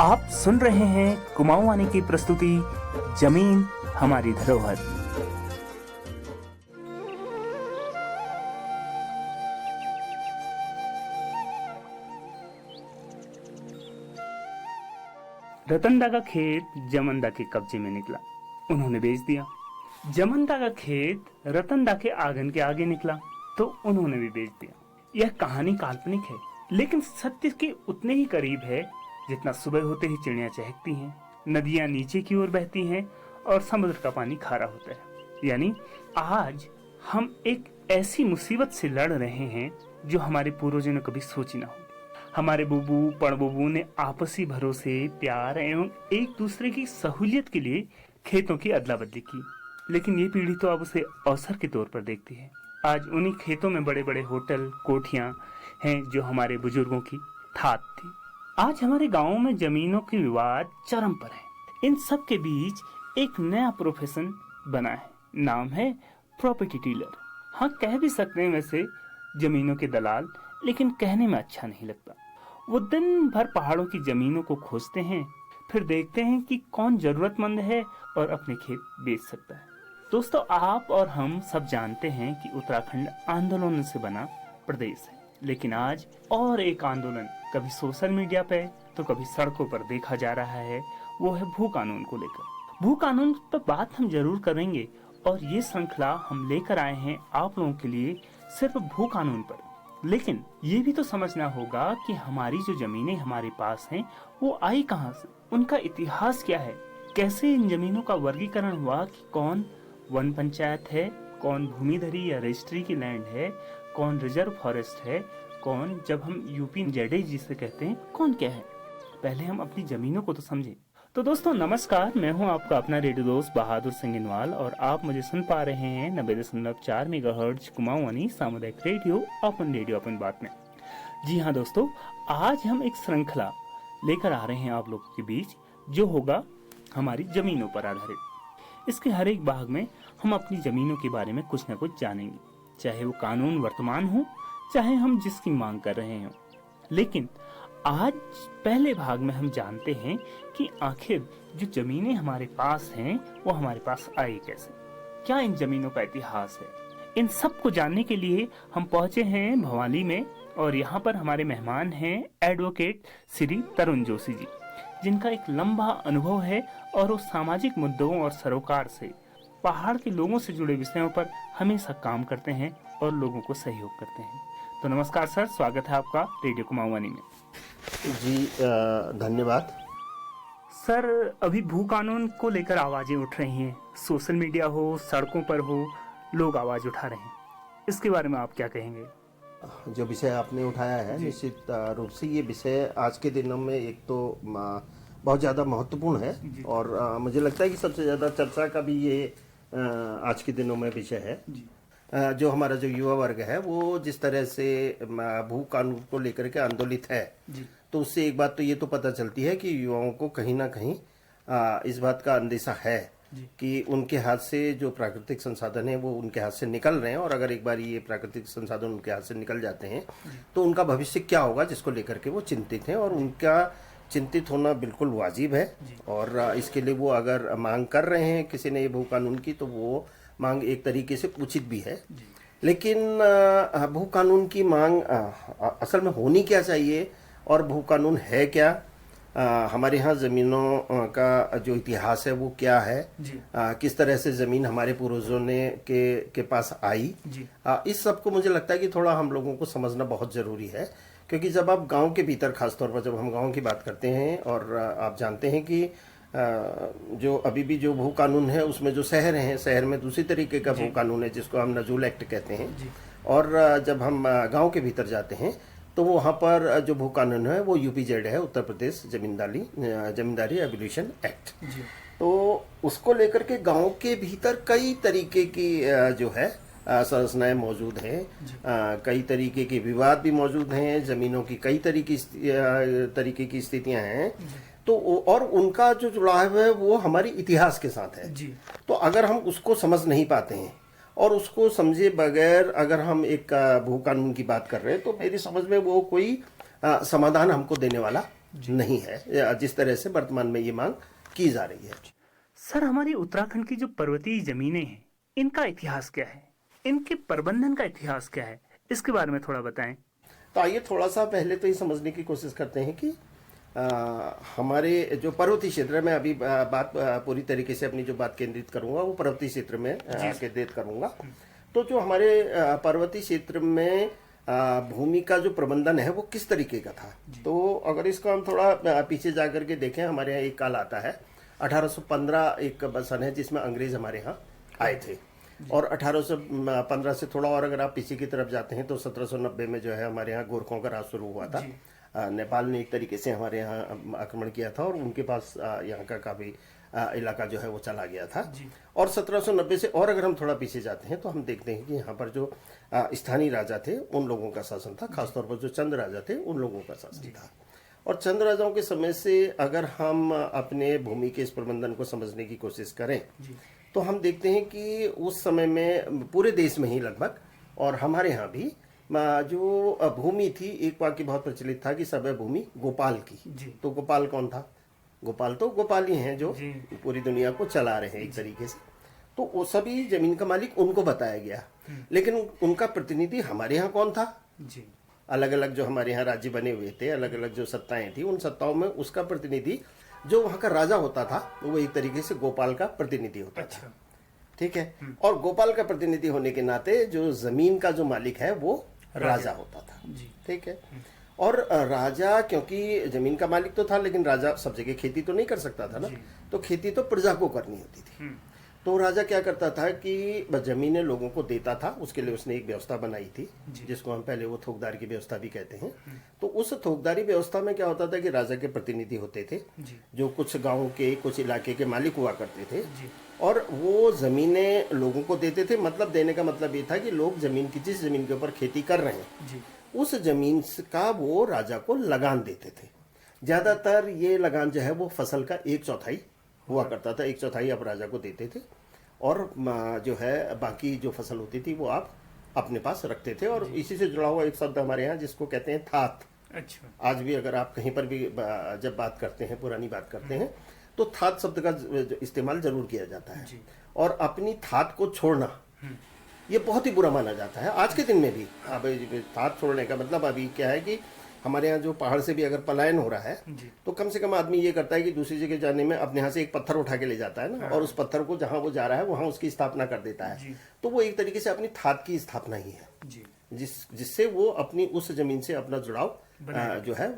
आप सुन रहे हैं कुमाऊं वानी की प्रस्तुति जमीन हमारी धरोहर। रतनदा का खेत जमनदा के कब्जे में निकला, उन्होंने बेच दिया। जमनदा का खेत रतनदा के आंगन के आगे निकला तो उन्होंने भी बेच दिया। यह कहानी काल्पनिक है, लेकिन सत्य के उतने ही करीब है जितना सुबह होते ही चिड़ियां चहकती हैं, नदियां नीचे की ओर बहती हैं और समुद्र का पानी खारा होता है। यानी आज हम एक ऐसी मुसीबत से लड़ रहे हैं जो हमारे पूर्वजों ने कभी सोची ना हो। हमारे बुबू पड़बुबू ने आपसी भरोसे, प्यार एवं एक दूसरे की सहूलियत के लिए खेतों की अदला बदली की, लेकिन ये पीढ़ी तो अब उसे अवसर के तौर पर देखती है। आज उन्हीं खेतों में बड़े बड़े होटल, कोठियां हैं जो हमारे बुजुर्गों की थात थी। आज हमारे गांवों में जमीनों के विवाद चरम पर है। इन सब के बीच एक नया प्रोफेशन बना है, नाम है प्रॉपर्टी डीलर। हाँ, कह भी सकते हैं वैसे जमीनों के दलाल, लेकिन कहने में अच्छा नहीं लगता। वो दिन भर पहाड़ों की जमीनों को खोजते हैं, फिर देखते हैं कि कौन जरूरतमंद है और अपने खेत बेच सकता है। दोस्तों, आप और हम सब जानते हैं कि उत्तराखंड आंदोलन से बना प्रदेश है, लेकिन आज और एक आंदोलन कभी सोशल मीडिया पे तो कभी सड़कों पर देखा जा रहा है। वो है भू कानून को लेकर। भू कानून पर बात हम जरूर करेंगे और ये श्रृंखला हम लेकर आए हैं आप लोगों के लिए सिर्फ भू कानून पर। लेकिन ये भी तो समझना होगा कि हमारी जो जमीनें हमारे पास हैं वो आई कहाँ से, उनका इतिहास क्या है, कैसे इन जमीनों का वर्गीकरण हुआ कि कौन वन पंचायत है, कौन भूमिधरी या रजिस्ट्री की लैंड है, कौन रिजर्व फॉरेस्ट है, कौन, जब हम यूपी जेडे जिसे कहते हैं, कौन क्या है। पहले हम अपनी जमीनों को तो समझें। तो दोस्तों नमस्कार, मैं हूं आपका अपना रेडियो दोस्त बहादुर सिंह इनवाल और आप मुझे सुन पा रहे हैं 90.4 मेगाहर्ट्ज कुमाऊं वानी सामुदायिक रेडियो, अपन बात में। जी हाँ दोस्तों, आज हम एक श्रृंखला लेकर आ रहे हैं आप लोगों के बीच जो होगा हमारी जमीनों पर आधारित। इसके हर एक भाग में हम अपनी जमीनों के बारे में कुछ न कुछ जानेंगे, चाहे वो कानून वर्तमान हो, चाहे हम जिसकी मांग कर रहे हों। लेकिन आज पहले भाग में हम जानते हैं कि आखिर जो जमीनें हमारे पास हैं वो हमारे पास आई कैसे, क्या इन जमीनों का इतिहास है। इन सब को जानने के लिए हम पहुंचे हैं भवाली में और यहाँ पर हमारे मेहमान हैं एडवोकेट श्री तरुण जोशी जी, जिनका एक लंबा अनुभव है और वो सामाजिक मुद्दों और सरोकार से, पहाड़ के लोगों से जुड़े विषयों पर हमेशा काम करते हैं और लोगों को सहयोग करते हैं। तो नमस्कार सर, स्वागत है आपका रेडियो कुमाऊं वानी में। जी धन्यवाद सर। अभी भू कानून को लेकर आवाजें उठ रही हैं, सोशल मीडिया हो, सड़कों पर हो, लोग आवाज उठा रहे हैं, इसके बारे में आप क्या कहेंगे? जो विषय आपने उठाया है निश्चित रूप से ये विषय आज के दिनों में एक तो बहुत ज़्यादा महत्वपूर्ण है और मुझे लगता है कि सबसे ज़्यादा चर्चा का भी ये आज के दिनों में विषय है। जो हमारा जो युवा वर्ग है वो जिस तरह से भू कानून को लेकर के आंदोलित है, तो उससे एक बात तो ये तो पता चलती है कि युवाओं को कहीं ना कहीं इस बात का अंदेशा है कि उनके हाथ से जो प्राकृतिक संसाधन है वो उनके हाथ से निकल रहे हैं और अगर एक बार ये प्राकृतिक संसाधन उनके हाथ से निकल जाते हैं तो उनका भविष्य क्या होगा, जिसको लेकर के वो चिंतित हैं और उनका चिंतित होना बिल्कुल वाजिब है। और इसके लिए वो अगर मांग कर रहे हैं किसी ने भू कानून की, तो वो मांग एक तरीके से उचित भी है। लेकिन भू कानून की मांग असल में होनी क्या चाहिए और भू कानून है क्या, हमारे यहाँ ज़मीनों का जो इतिहास है वो क्या है, किस तरह से ज़मीन हमारे पूर्वजों ने के पास आई, इस सब को मुझे लगता है कि थोड़ा हम लोगों को समझना बहुत ज़रूरी है। क्योंकि जब आप गांव के भीतर, खासतौर पर जब हम गांव की बात करते हैं, और आप जानते हैं कि जो अभी भी जो भू कानून है उसमें जो शहर हैं, शहर में दूसरी तरीके का भू कानून है जिसको हम नजूल एक्ट कहते हैं, और जब हम गांव के भीतर जाते हैं तो वहाँ पर जो भू कानून है वो यूपीजेड है, उत्तर प्रदेश जमींदारी एबोलिशन एक्ट। तो उसको लेकर के गांव के भीतर कई तरीके की जो है संरचनाएं मौजूद हैं, कई तरीके के विवाद भी मौजूद हैं, जमीनों की कई तरीके की स्थितियां हैं, तो और उनका जो जुड़ाव है वो हमारी इतिहास के साथ है। तो अगर हम उसको समझ नहीं पाते हैं और उसको समझे बगैर अगर हम एक भू कानून की बात कर रहे हैं तो मेरी समझ में वो कोई समाधान हमको देने वाला नहीं है, या जिस तरह से वर्तमान में ये मांग की जा रही है। सर, हमारी उत्तराखंड की जो पर्वतीय जमीनें हैं, इनका इतिहास क्या है, इनके प्रबंधन का इतिहास क्या है, इसके बारे में थोड़ा बताएं। तो आइए थोड़ा सा पहले तो ये समझने की कोशिश करते हैं कि हमारे जो पर्वतीय क्षेत्र में अभी बात पूरी तरीके से अपनी जो बात केंद्रित करूंगा वो पर्वतीय क्षेत्र में केंद्रित करूंगा। तो जो हमारे पर्वतीय क्षेत्र में भूमि का जो प्रबंधन है वो किस तरीके का था, तो अगर इसको हम थोड़ा पीछे जा करके देखें, हमारे यहाँ एक काल आता है 1815 एक सन है जिसमें अंग्रेज हमारे यहाँ आए थे। और 1815 से थोड़ा और अगर आप पीछे की तरफ जाते हैं तो 1790 में जो है हमारे यहाँ गोरखों का राज शुरू हुआ था। नेपाल ने एक तरीके से हमारे यहाँ आक्रमण किया था और उनके पास यहाँ का काफी इलाका जो है वो चला गया था। और 1790 से और अगर हम थोड़ा पीछे जाते हैं तो हम देखते हैं कि यहाँ पर जो स्थानीय राजा थे उन लोगों का शासन था, खासतौर पर जो चंद राजा थे उन लोगों का शासन था। और चंद राजाओं के समय से अगर हम अपने भूमि के इस प्रबंधन को समझने की कोशिश करें तो हम देखते हैं कि उस समय में पूरे देश में ही लगभग और हमारे यहाँ भी जो भूमि थी, एक वाक्य बहुत प्रचलित था कि सब है भूमि गोपाल की। तो गोपाल कौन था? गोपाल तो गोपाल ही हैं जो पूरी दुनिया को चला रहे हैं एक तरीके से। तो वो सभी जमीन का मालिक उनको बताया गया, लेकिन उनका प्रतिनिधि हमारे यहाँ कौन था? अलग अलग जो हमारे यहाँ राज्य बने हुए थे, अलग अलग जो सत्ताएं थी, उन सत्ताओं में उसका प्रतिनिधि जो वहां का राजा होता था वो एक तरीके से गोपाल का प्रतिनिधि होता था। ठीक है। और गोपाल का प्रतिनिधि होने के नाते जो जमीन का जो मालिक है वो राजा होता था। ठीक है। और राजा क्योंकि जमीन का मालिक तो था, लेकिन राजा सब जगह खेती तो नहीं कर सकता था ना, तो खेती तो प्रजा को करनी होती थी। तो राजा क्या करता था कि जमीनें लोगों को देता था, उसके लिए उसने एक व्यवस्था बनाई थी जिसको हम पहले वो थोकदारी की व्यवस्था भी कहते हैं। तो उस थोकदारी व्यवस्था में क्या होता था कि राजा के प्रतिनिधि होते थे जो कुछ गांव के कुछ इलाके के मालिक हुआ करते थे और वो जमीनें लोगों को देते थे। मतलब देने का मतलब ये था कि लोग जमीन की जिस जमीन के ऊपर खेती कर रहे हैं उस जमीन का वो राजा को लगान देते थे। ज्यादातर ये लगान जो है वो फसल का 1/4 हुआ करता था, 1/4 आप राजा को देते थे और जो है बाकी जो फसल होती थी वो आप अपने पास रखते थे। और इसी से जुड़ा हुआ एक शब्द हमारे यहाँ जिसको कहते हैं थात। अच्छा। आज भी अगर आप कहीं पर भी जब बात करते हैं, पुरानी बात करते हैं, तो थात शब्द का इस्तेमाल जरूर किया जाता है। और अपनी थात को छोड़ना ये बहुत ही बुरा माना जाता है आज के दिन में भी। अब थात छोड़ने का मतलब अभी क्या है कि हमारे यहाँ जो पहाड़ से भी अगर पलायन हो रहा है तो कम से कम आदमी ये करता है कि दूसरी जगह जाने में अपने यहाँ से एक पत्थर उठा के ले जाता है ना, और उस पत्थर को जहाँ वो जा रहा है वहां उसकी स्थापना कर देता है। तो वो एक तरीके से अपनी थात की स्थापना ही है जिससे वो अपनी उस जमीन से अपना जुड़ाव जो है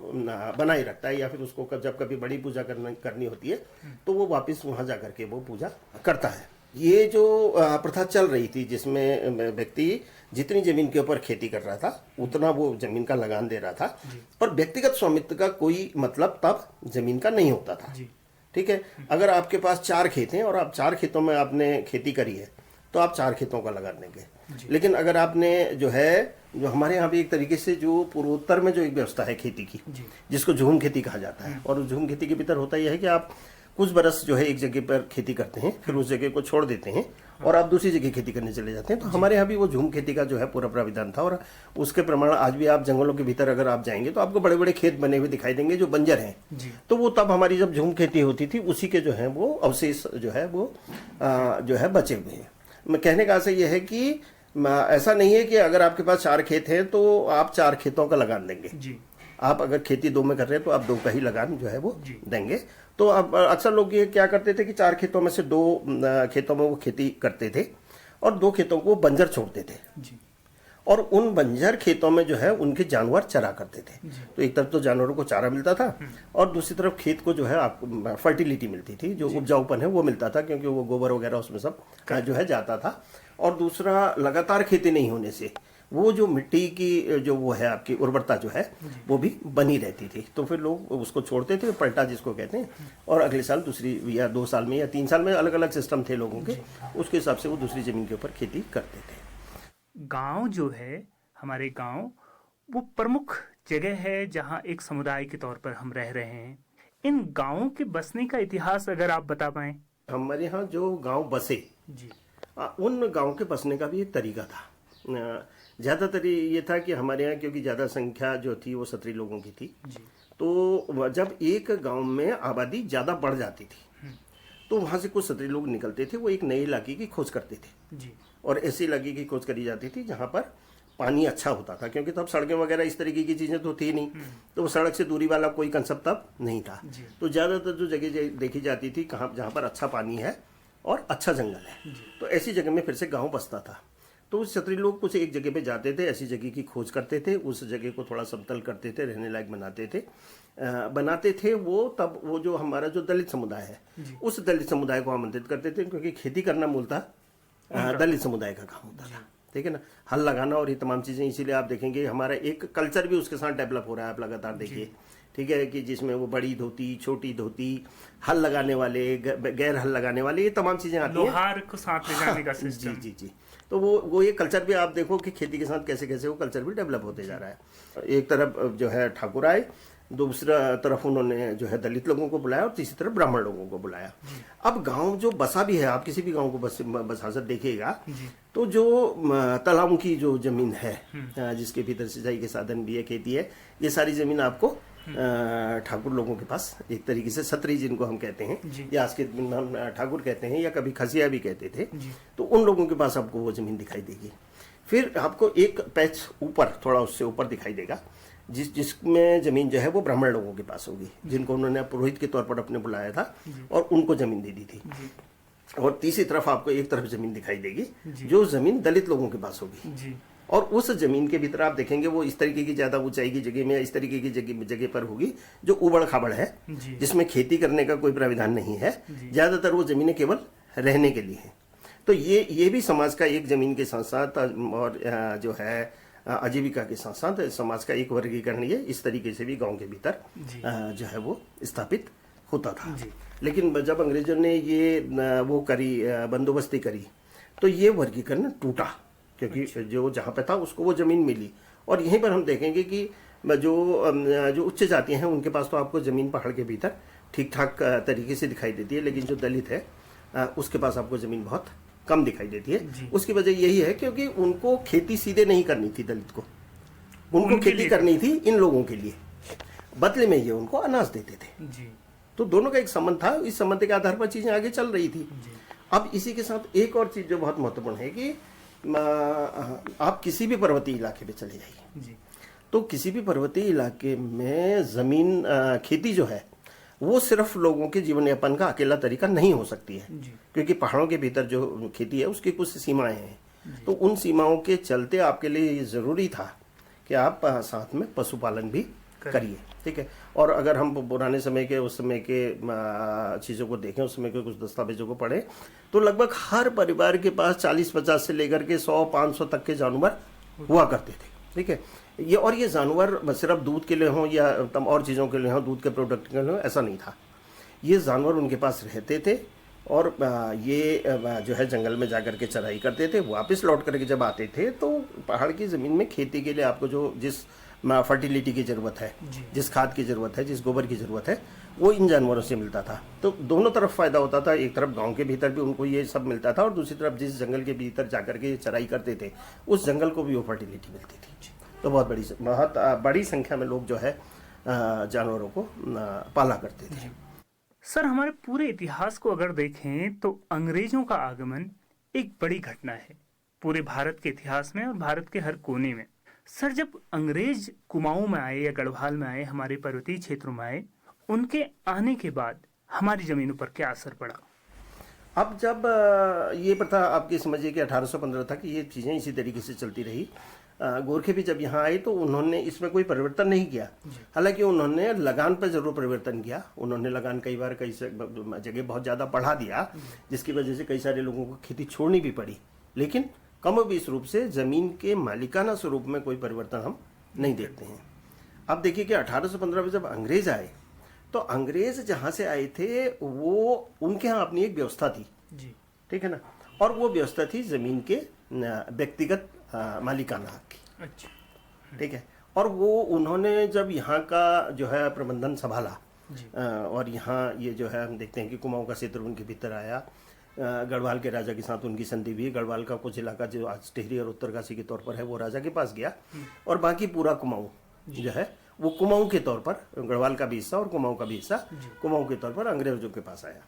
बनाए रखता है, या फिर उसको जब कभी बड़ी पूजा करनी होती है तो वो वापिस वहां जाकर के वो पूजा करता है। ये जो प्रथा चल रही थी जिसमें व्यक्ति जितनी जमीन के ऊपर खेती कर रहा था उतना वो जमीन का लगान दे रहा था, पर व्यक्तिगत स्वामित्व का कोई मतलब तब जमीन का नहीं होता था। ठीक है। अगर आपके पास 4 खेत हैं और आप 4 खेतों में आपने खेती करी है तो आप 4 खेतों का लगान देंगे। लेकिन अगर आपने जो हमारे यहाँ भी एक तरीके से जो पूर्वोत्तर में जो एक व्यवस्था है खेती की जिसको झूम खेती कहा जाता है, और झूम खेती के भीतर होता यह है कि आप कुछ बरस जो है एक जगह पर खेती करते हैं, फिर उस जगह को छोड़ देते हैं और आप दूसरी जगह खेती करने चले जाते हैं। तो हमारे यहाँ भी वो झूम खेती का जो है पूरा प्राविधान था, और उसके प्रमाण आज भी आप जंगलों के भीतर अगर आप जाएंगे तो आपको बड़े बड़े खेत बने हुए दिखाई देंगे जो बंजर हैं। तो वो तब हमारी जब झूम खेती होती थी उसी के जो है वो अवशेष जो है वो जो है बचे हुए हैं। मैं कहने का आशय यह है कि ऐसा नहीं है कि अगर आपके पास 4 खेत हैं तो आप 4 खेतों का लगान देंगे। आप अगर खेती 2 में कर रहे हैं तो आप 2 का ही लगान जो है वो देंगे। तो अब अक्सर लोग ये क्या करते थे कि 4 खेतों में से 2 खेतों में वो खेती करते थे और 2 खेतों को बंजर छोड़ते थे और उन बंजर खेतों में जो है उनके जानवर चरा करते थे। तो एक तरफ तो जानवरों को चारा मिलता था और दूसरी तरफ खेत को जो है आपको फर्टिलिटी मिलती थी, जो उपजाऊपन है वो मिलता था, क्योंकि वो गोबर वगैरह उसमें सब जो है जाता था। और दूसरा लगातार खेती नहीं होने से वो जो मिट्टी की जो वो है आपकी उर्वरता जो है वो भी बनी रहती थी। तो फिर लोग उसको छोड़ते थे, पलटा जिसको कहते हैं, और अगले साल दूसरी या 2 साल में या 3 साल में अलग अलग सिस्टम थे लोगों के, उसके हिसाब से वो दूसरी जमीन के ऊपर खेती करते थे। गांव जो है, हमारे गांव वो प्रमुख जगह है जहां एक समुदाय के तौर पर हम रह रहे हैं। इन गांवों के बसने का इतिहास अगर आप बता पाएं। हमारे यहाँ जो गांव बसे उन गांव के बसने का भी एक तरीका था। ज्यादातर ये था कि हमारे यहाँ क्योंकि ज्यादा संख्या जो थी वो क्षत्रिय लोगों की थी, तो तो जब एक गांव में आबादी ज़्यादा बढ़ जाती थी तो वहाँ से कुछ क्षत्रिय लोग निकलते थे, वो एक नए इलाके की खोज करते थे जी। और ऐसे इलाके की खोज करी जाती थी जहाँ पर पानी अच्छा होता था, क्योंकि तब सड़कें वगैरह इस तरीके की चीज़ें तो थी नहीं, तो वो सड़क से दूरी वाला कोई कंसेप्ट तब नहीं था। तो ज़्यादातर जो जगह देखी जाती थी कहाँ जहाँ पर अच्छा पानी है और अच्छा जंगल है, तो ऐसी जगह में फिर से गाँव बसता था। तो क्षत्रिय लोग कुछ एक जगह पे जाते थे, ऐसी जगह की खोज करते थे, उस जगह को थोड़ा समतल करते थे, रहने लायक बनाते थे वो। तब वो जो हमारा जो दलित समुदाय है उस दलित समुदाय को आमंत्रित करते थे, क्योंकि खेती करना मूलतः दलित समुदाय का काम होता था, ठीक है ना, हल लगाना और ये तमाम चीज़ें। इसीलिए आप देखेंगे हमारा एक कल्चर भी उसके साथ डेवलप हो रहा है, आप लगातार देखिए, ठीक है, कि जिसमें वो बड़ी धोती, छोटी धोती, हल लगाने वाले, गैर हल लगाने वाले, ये तमाम चीज़ें आती हैं, लोहार को साथ ले जाने का सिस्टम। जी जी जी। तो वो ये कल्चर भी आप देखो कि खेती के साथ कैसे कैसे वो कल्चर भी डेवलप होते जा रहा है। एक तरफ जो है ठाकुर आए, दूसरा तरफ उन्होंने जो है दलित लोगों को बुलाया और तीसरी तरफ ब्राह्मण लोगों को बुलाया। अब गांव जो बसा भी है, आप किसी भी गांव को बसा कर देखिएगा तो जो तालाबों की जो जमीन है जिसके भीतर सिंचाई के साधन भी है, खेती है, ये सारी जमीन आपको ठाकुर लोगों के पास, एक तरीके से क्षत्रिय जिनको हम कहते हैं, या आज के दिन में हम ठाकुर कहते हैं, या कभी खसिया भी कहते थे, तो उन लोगों के पास आपको वो जमीन दिखाई देगी। फिर आपको एक पैच ऊपर, थोड़ा उससे ऊपर दिखाई देगा, जिसमें जमीन जो है वो ब्राह्मण लोगों के पास होगी, जिनको उन्होंने पुरोहित के तौर पर अपने बुलाया था और उनको जमीन दे दी थी। और तीसरी तरफ आपको एक तरफ जमीन दिखाई देगी जो जमीन दलित लोगों के पास होगी, और उस जमीन के भीतर आप देखेंगे वो इस तरीके की ज्यादा ऊंचाई की जगह में, इस तरीके की जगह पर होगी जो उबड़ खाबड़ है, जिसमें खेती करने का कोई प्राविधान नहीं है, ज्यादातर वो जमीनें केवल रहने के लिए है। तो ये भी समाज का एक जमीन के साथ साथ और जो है आजीविका के साथ साथ समाज का एक वर्गीकरण ये इस तरीके से भी गांव के भीतर जो है वो स्थापित होता था। लेकिन जब अंग्रेजों ने ये वो करी, बंदोबस्ती करी, तो ये वर्गीकरण टूटा, क्योंकि जो जहाँ पे था उसको वो जमीन मिली। और यहीं पर हम देखेंगे कि जो उच्च जातियां हैं उनके पास तो आपको जमीन पहाड़ के भीतर ठीक ठाक तरीके से दिखाई देती है, लेकिन जो दलित है उसके पास आपको जमीन बहुत कम दिखाई देती है। उसकी वजह यही है क्योंकि उनको खेती सीधे नहीं करनी थी, दलित को उनको खेती करनी थी इन लोगों के लिए, बदले में ये उनको अनाज देते थे। तो दोनों का एक संबंध था, इस संबंध के आधार पर चीजें आगे चल रही थी। अब इसी के साथ एक और चीज जो बहुत महत्वपूर्ण है कि आप किसी भी पर्वतीय इलाके में चले जाइए, तो किसी भी पर्वतीय इलाके में जमीन खेती जो है वो सिर्फ लोगों के जीवन यापन का अकेला तरीका नहीं हो सकती है, क्योंकि पहाड़ों के भीतर जो खेती है उसकी कुछ सीमाएं हैं। तो उन सीमाओं के चलते आपके लिए ये जरूरी था कि आप साथ में पशुपालन भी करिए, ठीक है। और अगर हम पुराने समय के, उस समय के चीज़ों को देखें, उस समय के कुछ दस्तावेजों को पढ़ें, तो लगभग हर परिवार के पास 40-50 से लेकर के 100-500 तक के जानवर हुआ करते थे, ठीक है। ये जानवर सिर्फ दूध के लिए हों या तमाम और चीज़ों के लिए हों, दूध के प्रोडक्ट के लिए हों, ऐसा नहीं था। ये जानवर उनके पास रहते थे और ये जो है जंगल में जाकर के चराई करते थे। वापस लौट करके जब आते थे तो पहाड़ की ज़मीन में खेती के लिए आपको जो जिस फर्टिलिटी की ज़रूरत है, जिस खाद की ज़रूरत है, जिस गोबर की ज़रूरत है, वो इन जानवरों से मिलता था। तो दोनों तरफ फ़ायदा होता था, एक तरफ गांव के भीतर भी उनको ये सब मिलता था और दूसरी तरफ जिस जंगल के भीतर जाकर के चराई करते थे उस जंगल को भी वो फर्टिलिटी मिलती थी। तो बहुत बड़ी संख्या में लोग जो है जानवरों को पाला करते थे। सर, हमारे पूरे इतिहास को अगर देखें तो अंग्रेजों का आगमन एक बड़ी घटना है पूरे भारत के इतिहास में और भारत के हर कोने में। सर, जब अंग्रेज कुमाऊं में आए या गढ़वाल में आए, हमारे पर्वतीय क्षेत्रों में आए, उनके आने के बाद हमारी जमीनों पर क्या असर पड़ा? अब जब ये प्रथा आपकी समझिए कि 1815 तक ये चीज़ें इसी तरीके से चलती रही। गोरखे भी जब यहाँ आए तो उन्होंने इसमें कोई परिवर्तन नहीं किया, हालांकि उन्होंने लगान पर जरूर परिवर्तन किया। उन्होंने लगान कई बार कई जगह बहुत ज़्यादा बढ़ा दिया, जिसकी वजह से कई सारे लोगों को खेती छोड़नी भी पड़ी, लेकिन कमोबेश रूप से ज़मीन के मालिकाना स्वरूप में कोई परिवर्तन हम नहीं देखते हैं। अब देखिए कि 1815 में जब अंग्रेज आए तो अंग्रेज जहाँ से आए थे वो उनके यहाँ अपनी एक व्यवस्था थी, ठीक है ना, और वो व्यवस्था थी ज़मीन के व्यक्तिगत मालिकाना हक की, ठीक है। और वो उन्होंने जब यहाँ का जो है प्रबंधन संभाला और यहाँ ये जो है हम देखते हैं कि कुमाऊं का क्षेत्र उनके भीतर आया, गढ़वाल के राजा के साथ उनकी संधि हुई। गढ़वाल का कुछ इलाका जो आज टिहरी और उत्तरकाशी के तौर पर है वो राजा के पास गया और बाकी पूरा कुमाऊं जो है वो कुमाऊं के तौर पर, गढ़वाल का भी हिस्सा और कुमाऊं का भी हिस्सा, कुमाऊं के तौर पर अंग्रेजों के पास आया।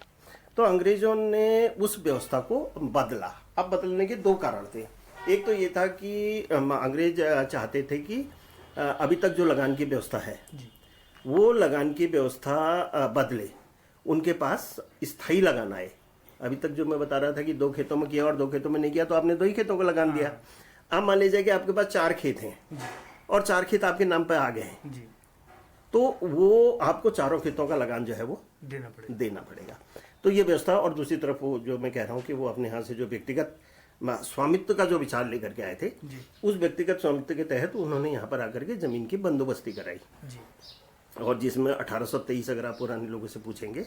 तो अंग्रेजों ने उस व्यवस्था को बदला। अब बदलने के दो कारण थे। एक तो ये था कि अंग्रेज चाहते थे कि अभी तक जो लगान की व्यवस्था है वो लगान की व्यवस्था बदले, उनके पास स्थायी लगान आए। अभी तक जो मैं बता रहा था कि 2 खेतों में किया और 2 खेतों में नहीं किया, तो आपने 2 ही खेतों को लगान दिया। अब मान लीजिए कि आपके पास 4 खेत हैं और 4 खेत आपके नाम पर आ गए हैं, तो वो आपको चारों खेतों का लगान जो है वो देना पड़ेगा। तो ये व्यवस्था, और दूसरी तरफ वो जो मैं कह रहा हूँ कि वो अपने यहाँ से जो व्यक्तिगत स्वामित्व का जो विचार लेकर के आए थे, उस व्यक्तिगत स्वामित्व के तहत उन्होंने यहाँ पर आकर के जमीन की बंदोबस्ती कराई। और जिसमें 1823, अगर आप पुराने लोगों से पूछेंगे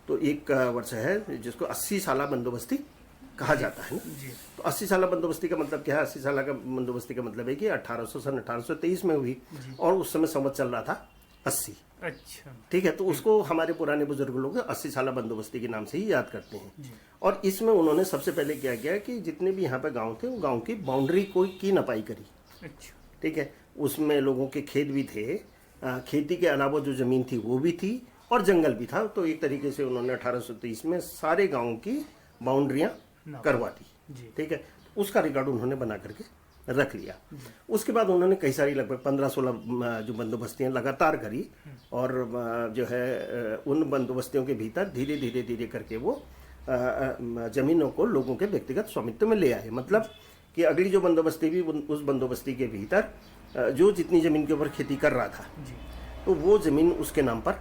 तो एक वर्ष है जिसको 80 साला बंदोबस्ती कहा जाता है ना। तो 80 साला बंदोबस्ती का मतलब क्या है? 80 साला का बंदोबस्ती का मतलब है कि 1823 में हुई और उस समय संवत चल रहा था 80। अच्छा, ठीक है। तो उसको हमारे पुराने बुजुर्ग लोग 80 साला बंदोबस्ती के नाम से ही याद करते हैं। और इसमें उन्होंने सबसे पहले क्या किया कि जितने भी यहाँ पे गांव थे, वो गांव की बाउंड्री की नपाई करी। अच्छा, ठीक है। उसमें लोगों के खेत भी थे, खेती के अलावा जो जमीन थी वो भी थी और जंगल भी था। तो एक तरीके से उन्होंने 1823 में सारे गाँव की बाउंड्रियां करवा दी। ठीक है। उसका रिकॉर्ड उन्होंने बना करके रख लिया। उसके बाद उन्होंने कई सारी लगभग 15-16 जो बंदोबस्तियां लगातार करी और जो है उन बंदोबस्तियों के भीतर धीरे धीरे धीरे करके वो जमीनों को लोगों के व्यक्तिगत स्वामित्व में ले आए। मतलब कि अगली जो बंदोबस्ती भी, उस बंदोबस्ती के भीतर जो जितनी जमीन के ऊपर खेती कर रहा था तो वो जमीन उसके नाम पर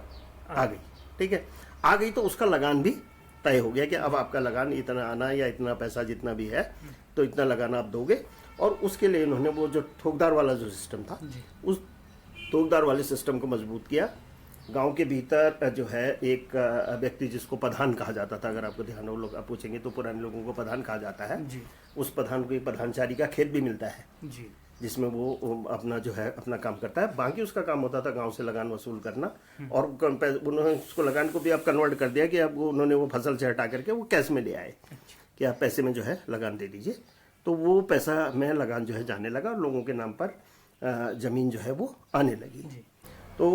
आ गई। ठीक है। आ गई तो उसका लगान भी तय हो गया कि अब आपका लगान इतना आना या इतना पैसा जितना भी है तो इतना लगान आप दोगे। और उसके लिए इन्होंने वो जो ठोकदार वाला जो सिस्टम था, उस ठोकदार वाले सिस्टम को मजबूत किया। गांव के भीतर जो है एक व्यक्ति जिसको प्रधान कहा जाता था, अगर आपको ध्यान हो, लोग आप पूछेंगे तो पुराने लोगों को प्रधान कहा जाता है। उस प्रधान को एक प्रधानचारी का खेत भी मिलता है जिसमें वो अपना जो है अपना काम करता है। बाकी उसका काम होता था गांव से लगान वसूल करना। और उन्होंने उसको लगान को भी अब कन्वर्ट कर दिया कि अब उन्होंने वो फसल से हटा करके वो कैश में ले आए कि आप पैसे में जो है लगान दे दीजिए। तो वो पैसा में लगान जो है जाने लगा और लोगों के नाम पर जमीन जो है वो आने लगी। तो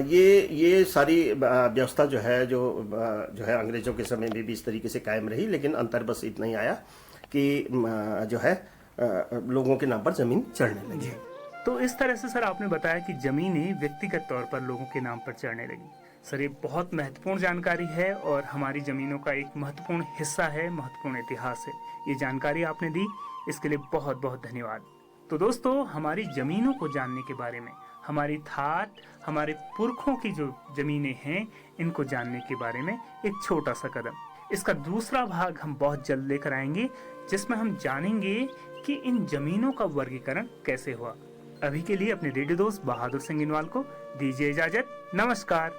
ये सारी व्यवस्था जो है अंग्रेजों के समय में भी इस तरीके से कायम रही। लेकिन अंतर बस इतना ही आया कि जो है लोगों के नाम पर जमीन चढ़ने लगी। तो इस तरह से सर आपने बताया कि जमीनें व्यक्तिगत तौर पर लोगों के नाम पर चढ़ने लगी। सर ये बहुत महत्वपूर्ण जानकारी है और हमारी जमीनों का एक महत्वपूर्ण हिस्सा है, महत्वपूर्ण इतिहास है। ये जानकारी आपने दी, इसके लिए बहुत बहुत धन्यवाद। तो दोस्तों, हमारी जमीनों को जानने के बारे में, हमारी थाट, हमारे पुरखों की जो जमीनें हैं, इनको जानने के बारे में एक छोटा सा कदम। इसका दूसरा भाग हम बहुत जल्द लेकर आएंगे, जिसमें हम जानेंगे कि इन जमीनों का वर्गीकरण कैसे हुआ। अभी के लिए अपने रेडियो दोस्त बहादुर सिंह इनवाल को दीजिए इजाजत। नमस्कार।